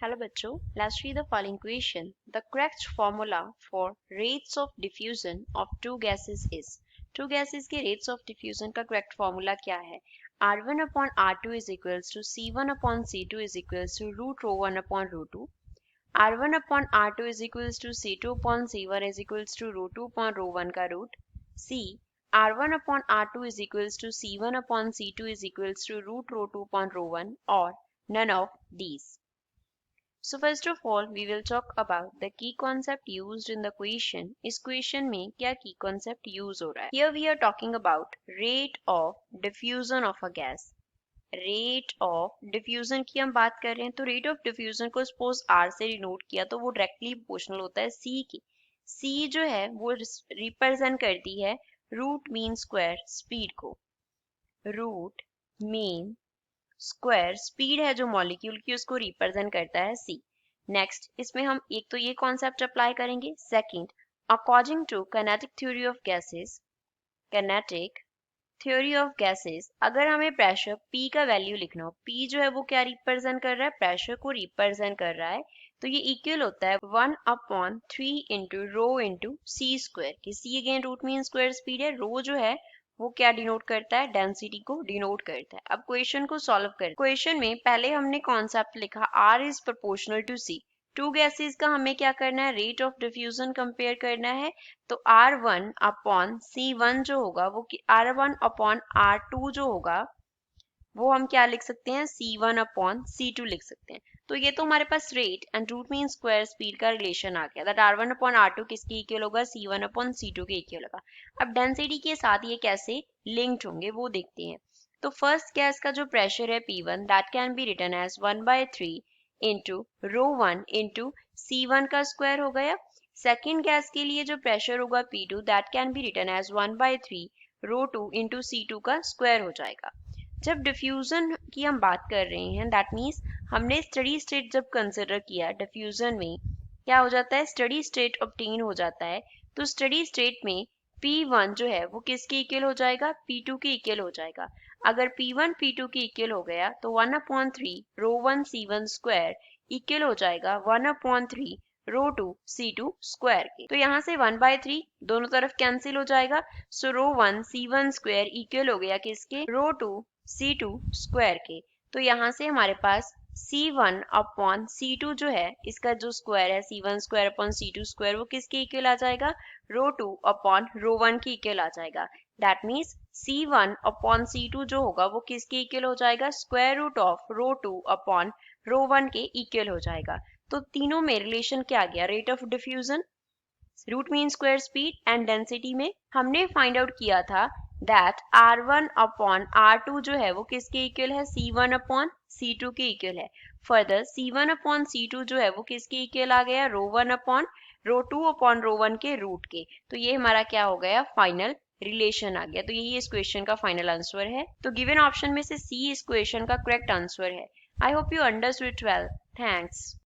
Hello बच्चों, let's read the following question. The correct formula for rates of diffusion of two gases is. Two gases के rates of diffusion का correct formula क्या है? R1 upon R2 is equals to C1 upon C2 is equals to root rho 1 upon root 2. R1 upon R2 is equals to C2 upon C1 is equals to root 2 upon rho 1 का root. C. R1 upon R2 is equals to C1 upon C2 is equals to root rho 2 upon rho 1 or none of these. So first of all, we will talk about the key concept used in the question. इस question में क्या key concept use हो रहा है? Here we are talking about rate of diffusion of a gas. Rate of diffusion की हम बात कर रहे हैं तो rate of diffusion को suppose R से denote किया तो वो directly proportional होता है C की. C जो है वो represent करती है root mean square speed को. Root mean स्क्वायर स्पीड है जो मॉलिक्यूल की उसको रिप्रेजेंट करता है सी. नेक्स्ट इसमें हम एक तो ये कॉन्सेप्ट अप्लाई करेंगे. Second, according to kinetic theory of gases, kinetic theory of gases अगर हमें प्रेशर P का वैल्यू लिखना हो, P जो है वो क्या रिप्रेजेंट कर रहा है? प्रेशर को रिप्रेजेंट कर रहा है. तो ये इक्वल होता है 1/3 into rho into C square की. C again root mean square speed है. रो जो है वो क्या डिनोट करता है? डेंसिटी को डिनोट करता है. अब क्वेश्चन को सॉल्व कर. क्वेश्चन में पहले हमने कॉन्सेप्ट लिखा R is proportional to C. Two gases का हमें क्या करना है? रेट ऑफ डिफ्यूजन कंपेयर करना है. तो R1 अपॉन C1 जो होगा वो R1 अपॉन R2 जो होगा वो हम क्या लिख सकते हैं? C1 अपॉन C2 लिख सकते हैं. तो ये तो हमारे पास rate and root mean square speed का रिलेशन आ गया. दैट R1 अपॉन R2 किसके इक्वल होगा? C1 अपॉन C2 के इक्वल होगा. अब डेंसिटी के साथ ये कैसे लिंक्ड होंगे वो देखते हैं. तो फर्स्ट गैस का जो प्रेशर है P1 that can be written as 1/3 into rho 1 into C1 का स्क्वायर हो गया. सेकेंड गैस के लिए जो प्रेशर होगा P2 that can be written as 1/3 rho 2 into C2 का स्क्वायर हो जाएगा. जब डिफ्यूजन की हम बात कर रहे हैं दैट मीन्स हमने स्टडी स्टेट जब कंसिडर किया डिफ्यूजन में क्या हो जाता है? स्टडी स्टेट ऑब्टेन हो जाता है. तो स्टडी स्टेट में P1 जो है वो किसके इक्वल हो जाएगा? P2 के इक्वल हो जाएगा. अगर P1 P2 के इक्वल हो गया तो 1/3 रो 1 C1 स्क्वायर इक्वल हो जाएगा 1/3 रो 2 C2 स्क्वायर के. तो यहाँ से 1/3 दोनों तरफ कैंसिल हो जाएगा. सो रो 1 C1 स्क्वायर इक्वल हो गया किसके? रो 2 C2 स्क्वायर के. तो यहाँ से हमारे पास C1 अपॉन C2 जो है इसका जो स्क्वायर है C1 square upon C2 square वो किसके इक्वल आ जाएगा? रो 2 अपॉन रो 1 के इक्वल आ जाएगा. That means C1 upon C2 जो होगा वो किसके इक्वल हो जाएगा? Square root of rho 2 upon rho 1 के इक्वल हो जाएगा. तो तीनों में रिलेशन क्या आ गया? Rate of diffusion, root mean square speed and density में हमने फाइंड आउट किया था दैट R1 अपॉन R2 जो है वो किसके इक्वल है? C1 अपॉन C2 के इक्वल है. फर्दर C1 अपॉन C2 जो है वो किसके इक्वल आ गया? रो 1 अपॉन रो 2 अपॉन रो 1 के रूट के. तो ये हमारा क्या हो गया? फाइनल रिलेशन आ गया. तो यही इस क्वेश्चन का फाइनल आंसर है. तो गिवन ऑप्शन में से सी इस क्वेश्चन का करेक्ट आंसर है. I hope you understood it well. Thanks.